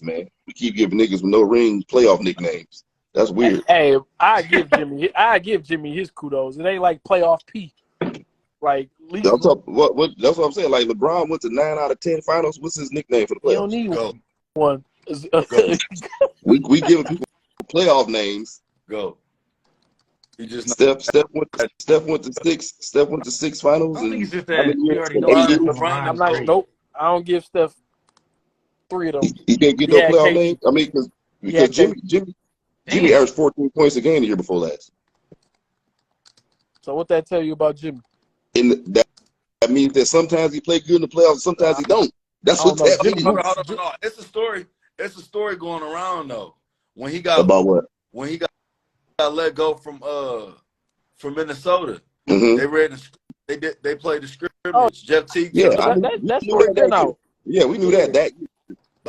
man. We keep giving niggas with no ring playoff nicknames. That's weird. Hey, I give Jimmy his kudos. It ain't like playoff P. Like That's what I'm saying. Like LeBron went to 9 out of 10 finals. What's his nickname for the playoffs? He don't need one. we giving people playoff names. Go. He just Steph went to 6. Steph went to 6 finals. I don't think it's just I that mean, we already know LeBron. I'm not. Nope. I don't give Steph 3 of them. he can't get no playoff names. I mean, because Jimmy averaged 14 points a game the year before last. So what that tell you about Jimmy? That means that sometimes he play good in the playoffs, sometimes he don't. That's what that means. Hold on. It's a story. It's a story going around though. When he got about what? When he got let go from Minnesota, Mm-hmm. they played the scrimmage. Jeff Teague. Yeah, that's story been out. Yeah, we knew that.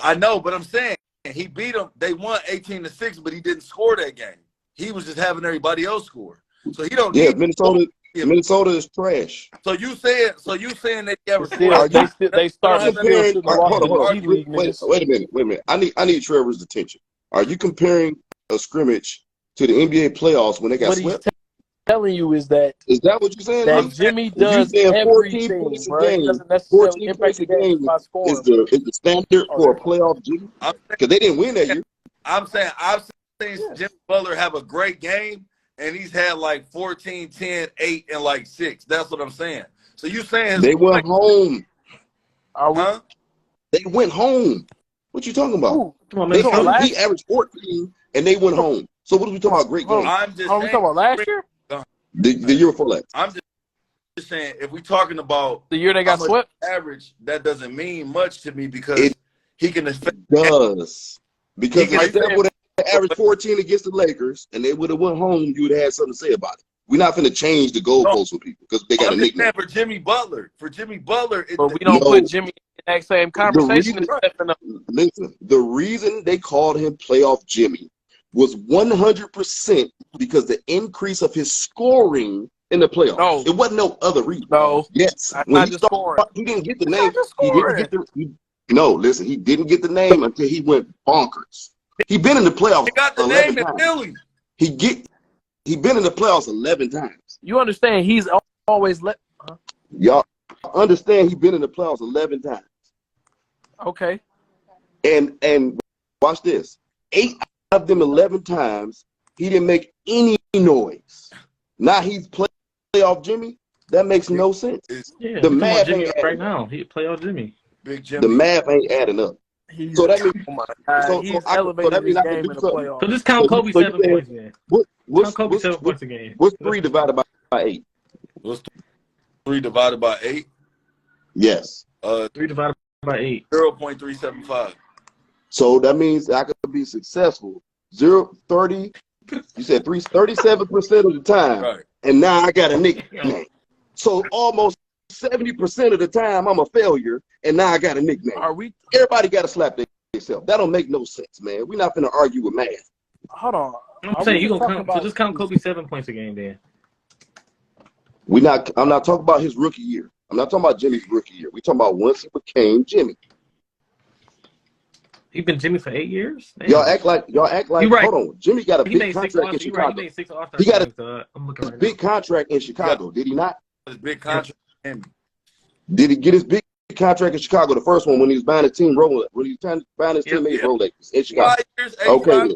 I know, but I'm saying he beat them. They won 18-6, but he didn't score that game. He was just having everybody else score. So he don't. Yeah, Minnesota is trash. So you saying they ever they started comparing? Wait a minute. I need Trevor's attention. Are you comparing a scrimmage to the NBA playoffs when they got swept? Telling you is that what you're saying? That Jimmy does everything, 14 points a bro. game. It doesn't necessarily 14 points a game by scoring. is the standard for a playoff Jimmy? Because they didn't win that year. I'm saying I've seen Jimmy Butler have a great game, and he's had like 14, 10, 8, and like 6. That's what I'm saying. So you saying they went home? Huh? They went home. What you talking about? Ooh, come on, he averaged 14, and they went home. So what are we talking about? Great game. I'm just we talking about last year? The year before last. I'm just saying, if we're talking about the year they got swept, average, that doesn't mean much to me because he can affect. It does. Because if Steph would have averaged 14 against the Lakers and they would have went home, you would have had something to say about it. We're not going to change the goalposts with people because they got a nickname. For Jimmy Butler. But we don't put Jimmy in that same conversation. Listen, the reason they called him playoff Jimmy was 100% because the increase of his scoring in the playoffs. No. It wasn't no other reason. No. Yes. When he started, he didn't get the name. Listen, he didn't get the name until he went bonkers. He been in the playoffs. He got the name in Philly. He been in the playoffs 11 times. You understand? He's always Y'all understand? He been in the playoffs 11 times. Okay. And watch this. 8 of them 11 times, he didn't make any noise. Now he's playoff Jimmy. That makes no sense. Yeah, the math Jimmy ain't right now. He playoff Jimmy. Big Jimmy. The math ain't adding up. So that means he's elevating his game in the playoffs. So just count Kobe 7 points, man. Count Kobe 7 points a game. What's 3 divided by 8? What's 3 divided by 8? Yes. 3 divided by 8. 0.375. So that means I could be successful 30. You said 37% of the time, right. And now I got a nickname. So almost 70% of the time I'm a failure, and now I got a nickname. Everybody got to slap themselves. That don't make no sense, man. We're not going to argue with math. Hold on. I'm saying you gonna count. So just count Kobe 7 points a game, then. I'm not talking about his rookie year. I'm not talking about Jimmy's rookie year. We're talking about once he became Jimmy. He's been Jimmy for 8 years. Damn. Y'all act like. Right. Hold on. Jimmy got a big contract in Chicago. He made 6 All-Star He got a big contract in Chicago. Did he not? His big contract. Did he get his big contract in Chicago? The first one when he was buying his team Rolex. When he was buying his teammates Rolex in Chicago. Okay.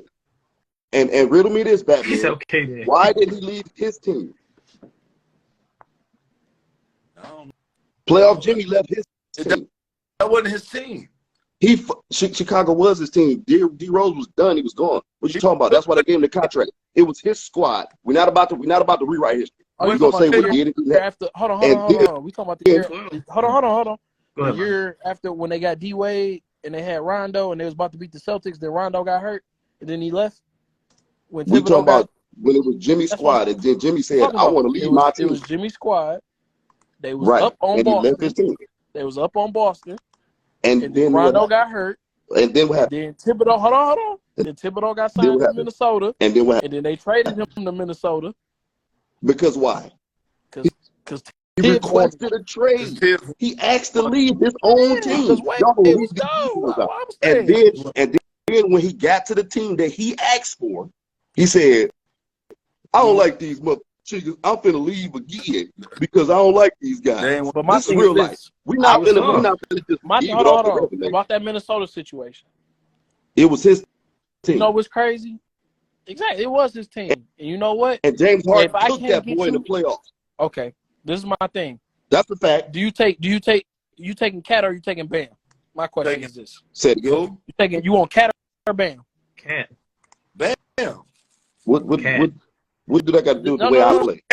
Then. And riddle me this, Batman. He's okay then. Why did he leave his team? Playoff Jimmy left his team. That wasn't his team. Chicago was his team. D Rose was done. He was gone. What you talking about? That's why they gave him the contract. It was his squad. We're not about to rewrite history. We're gonna say we did it. After, hold on. We talking about the year. Hold on. The year after when they got D Wade and they had Rondo and they was about to beat the Celtics, then Rondo got hurt and then he left. We talking about when it was Jimmy's squad, and then Jimmy said, "I want to leave my team." It was Jimmy's squad. They was up on Boston. They was up on Boston. And then Rondo got hurt. And then what happened? Then Thibodeau, hold on. Then Thibodeau got signed to Minnesota. And then what happened? And then they traded him to Minnesota. Because why? Because he requested a trade. He asked to leave his own team. And when he got to the team that he asked for, he said, I don't like these mother chickens. I'm finna leave again because I don't like these guys. But my this is real life. We're not finna just leave it off the resume. About that Minnesota situation. It was his team. You know what's crazy? Exactly. It was his team. And you know what? And James Harden took that boy in the playoffs. Okay. This is my thing. That's the fact. You taking Cat or you taking Bam? My question is this. Say it again. You want Cat or Bam? Cat. Bam. What do that got to do with the way I play?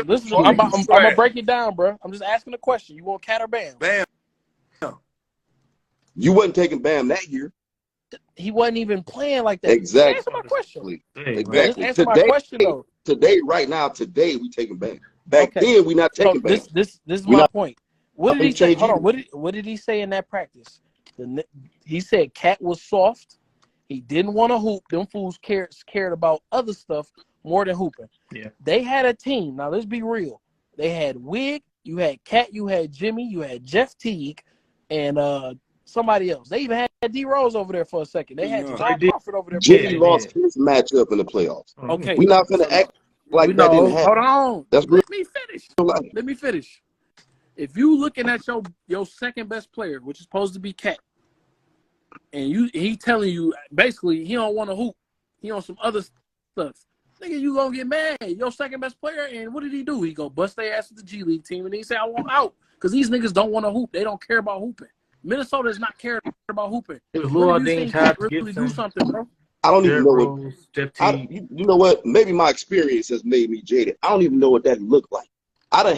Listen. I'm gonna break it down, bro. I'm just asking a question. You want Cat or Bam? Bam. You wasn't taking Bam that year. He wasn't even playing like that. Exactly. Answer my question. Exactly. Answer my question though. Today, we taking Bam. Back then, we not taking Bam. This is my point. What did he say? Hold on. What did he say in that practice? He said Cat was soft. He didn't want to hoop. Them fools cared about other stuff more than hooping. Yeah. They had a team. Now, let's be real. They had Wig, you had Cat, you had Jimmy, you had Jeff Teague, and somebody else. They even had D Rose over there for a second. They had John Crawford over there. Jimmy lost his matchup in the playoffs. Okay. We're not going to act like that didn't happen. Hold on. Let me finish. If you looking at your second best player, which is supposed to be Cat, and he telling you basically he don't want to hoop, he on some other stuff. Nigga, you gonna get mad. Your second best player, and what did he do? He go bust their ass with the G League team, and he say I want out because these niggas don't want to hoop. They don't care about hooping. Minnesota is not caring about hooping. It was Lil Dean to really do something, bro. I don't even know what. You know what? Maybe my experience has made me jaded. I don't even know what that looked like. I done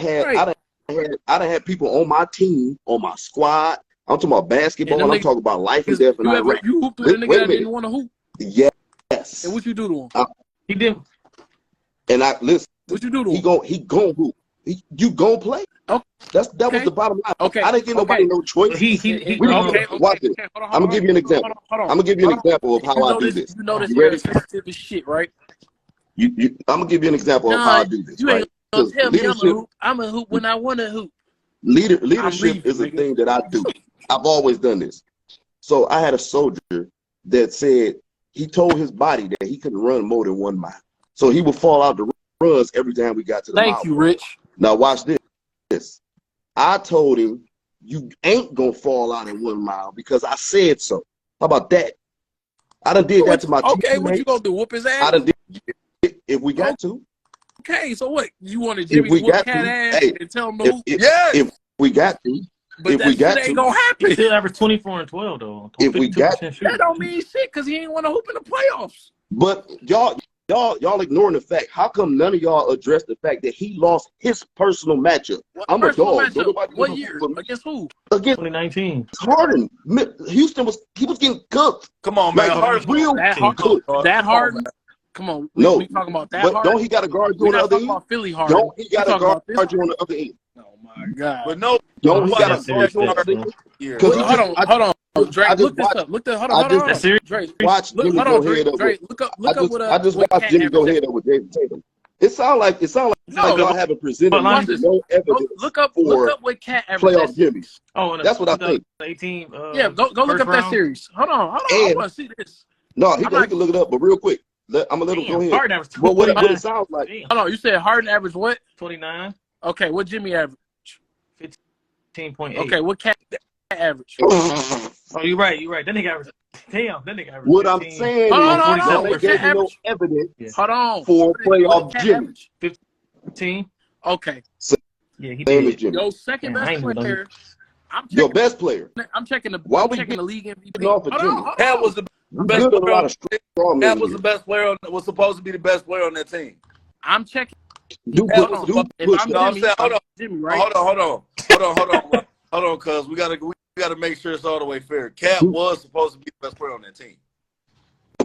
had people on my team, on my squad. I'm talking about basketball. And I'm talking about life and death. You hooped with a nigga that didn't want to hoop? Yes. And what you do to him? He didn't. And listen. What you do to him? He gon' hoop. You gon' play. Okay. That was the bottom line. Okay. I didn't give nobody no choice. Watch this. I'm gonna give you an example. I'm gonna give you an example of how I do this. You know this is sensitive as shit, right? I'm gonna give you an example of how I do this. You ain't gonna tell me I'm a hoop when I want to hoop. Leadership is a thing that I do. I've always done this. So I had a soldier that said he told his body that he couldn't run more than 1 mile. So he would fall out the runs every time we got to the mile. Thank you, Rich. Now watch this. I told him you ain't gonna fall out in 1 mile because I said so. How about that? I done did that to my teammates. Okay, what you gonna do? Whoop his ass? I done did it if we got to. Okay, so what? You wanted Jimmy to whoop Cat ass and tell him to hoop? If we got to. But that shit ain't gonna happen. He still averaged 24 and 12 though. If we got that don't mean shit because he ain't want to hoop in the playoffs. But y'all ignoring the fact. How come none of y'all address the fact that he lost his personal matchup? I'm a dog. What year? Against who? Against 2019. Harden. Houston was getting cooked. Come on, man. That Harden. Come on. We talking about that Harden. Don't he got a guard you on the other end? Philly Harden. Don't he got a guard you on the other end? Oh my God. But no. Don't he got a guard you on the other end? Hold on. Drake, look this up. Hold on. Drake, watch Jimmy go head up. Drake, look up what I just watched Jimmy go head up with Jason Tatum. It sound like y'all haven't presented no evidence. Look up what Cat averaged. Playoff Jimmy. Oh, that's what I think. 18. Yeah, go look up that series. Hold on. I want to see this. No, he can look it up, but real quick, I'm gonna let him go ahead. But what it sounds like? Hold on, you said Harden averaged what? 29. Okay, what Jimmy averaged? 15.8. Okay, what Cat average? Oh, you're right. That nigga averaged. Damn, that nigga averaged. What I'm saying is, they gave you no evidence for playoff Jimmy. 15. Okay. So, yeah, he did. Your second best player. Your best player. I'm checking the league MVP. That was the best player. That was the best player. Was supposed to be the best player on that team. I'm checking. Hold on, cuz we gotta make sure it's all the way fair. Cat was supposed to be the best player on that team.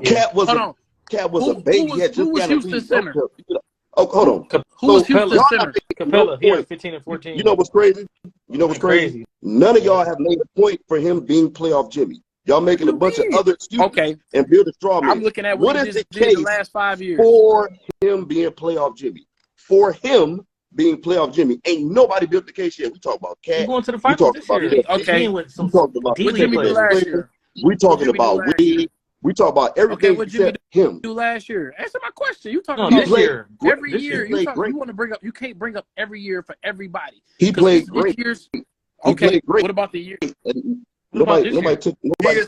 Cat was a baby. Who was Houston center? Oh, hold on. Who was Houston center? Capella. He had 15 and 14. You know what's crazy? None of y'all have made a point for him being playoff Jimmy. Y'all making a bunch of other excuses and build a straw man. I'm looking at what he did the last 5 years. For him being playoff Jimmy. For him being playoff Jimmy. Ain't nobody built the case yet. We talk about Cat. We're going to the finals this year. Okay. We talked about what Jimmy did last year. We talking about we talk about everything except him. Do last year? Answer my question. You talking about this year? Every year you want to bring up. You can't bring up every year for everybody. He played great. Okay. What about the year? Nobody took nobody.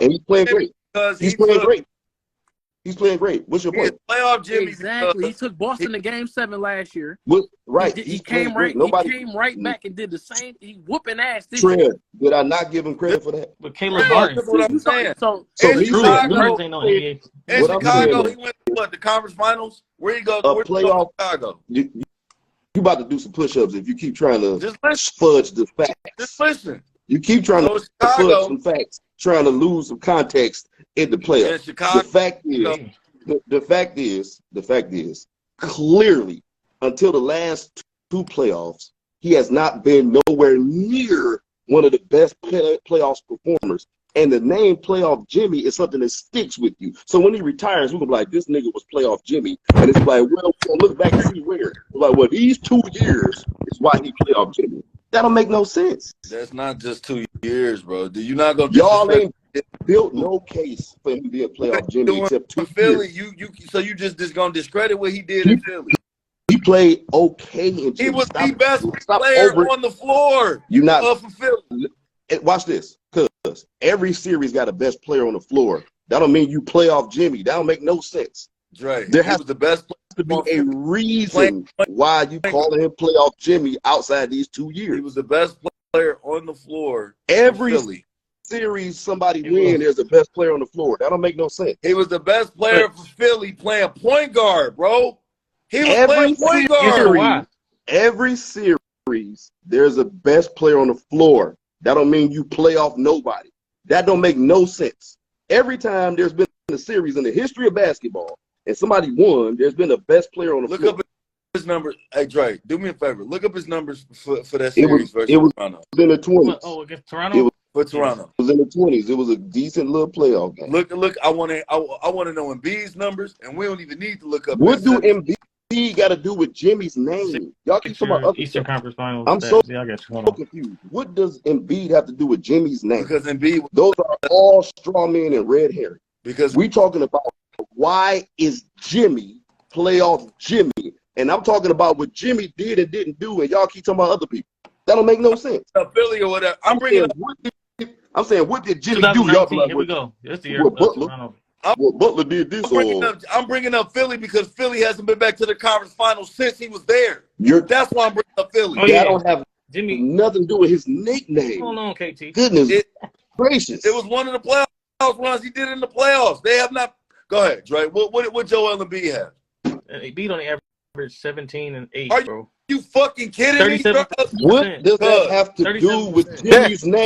And he's playing great. He's playing great. He's playing great. What's your point? Playoff Jimmy. Exactly. He took Boston to Game 7 last year. Right. He came right. He came right back and did the same. He whooping ass. Trev, did I not give him credit for that? But Caleb Martin. That's what I'm saying. So in Chicago, in Chicago, he went to what, the conference finals? Where he go? A playoff. Chicago. You about to do some push-ups if you keep trying to fudge the facts. Just listen. You keep trying to fudge some facts, trying to lose some context in the playoffs. The fact is, clearly, until the last 2 playoffs, he has not been nowhere near one of the best playoffs performers. And the name Playoff Jimmy is something that sticks with you. So when he retires, we're gonna be like, this nigga was Playoff Jimmy. And it's like, well, look back and see where. We're like, well, these 2 years is why he Playoff Jimmy. That don't make no sense. That's not just 2 years, bro. Do you not go? Y'all ain't built no case for him to be a Playoff Jimmy except 2 Philly. years. So you just gonna discredit what he did in Philly? He played okay in Philly. He was the best player on the floor. You not for Philly. Watch this, because every series got a best player on the floor. That don't mean you Playoff Jimmy. That don't make no sense. Right. There has the best to be a reason why you calling him Playoff Jimmy outside these 2 years. He was the best player on the floor. Every series somebody win, there's the best player on the floor. That don't make no sense. He was the best player for Philly playing point guard, bro. He was playing point guard. Every series, there's a best player on the floor. That don't mean you play off nobody. That don't make no sense. Every time there's been a series in the history of basketball and somebody won, there's been a best player on the floor. Look up his numbers. Hey, Dre, do me a favor. Look up his numbers for that series versus Toronto. It was in the 20s. Oh, against Toronto? For Toronto. It was in the 20s. It was a decent little playoff game. Look, I want to know Embiid's numbers, and we don't even need to look up. What do Embiid got to do with Jimmy's name? Y'all keep talking about Eastern Conference Finals. I'm so confused. What does Embiid have to do with Jimmy's name? Because Embiid, those are all straw men and red herring. Because we talking about why is Jimmy Playoff Jimmy, and I'm talking about what Jimmy did and didn't do, and y'all keep talking about other people. That don't make no sense. Philly or whatever. I'm saying, what did Jimmy do? Y'all like, here we go. That's the year. Butler did this. I'm bringing up Philly because Philly hasn't been back to the conference finals since he was there. That's why I'm bringing up Philly. That don't have nothing to do with his nickname. Hold on, KT. Goodness gracious. It was one of the playoff runs he did in the playoffs. They have not. Go ahead, Dre. What Joel Embiid have? He beat on the average 17 and 8, bro. You fucking kidding me, bro? What does that have to do with Jimmy's name?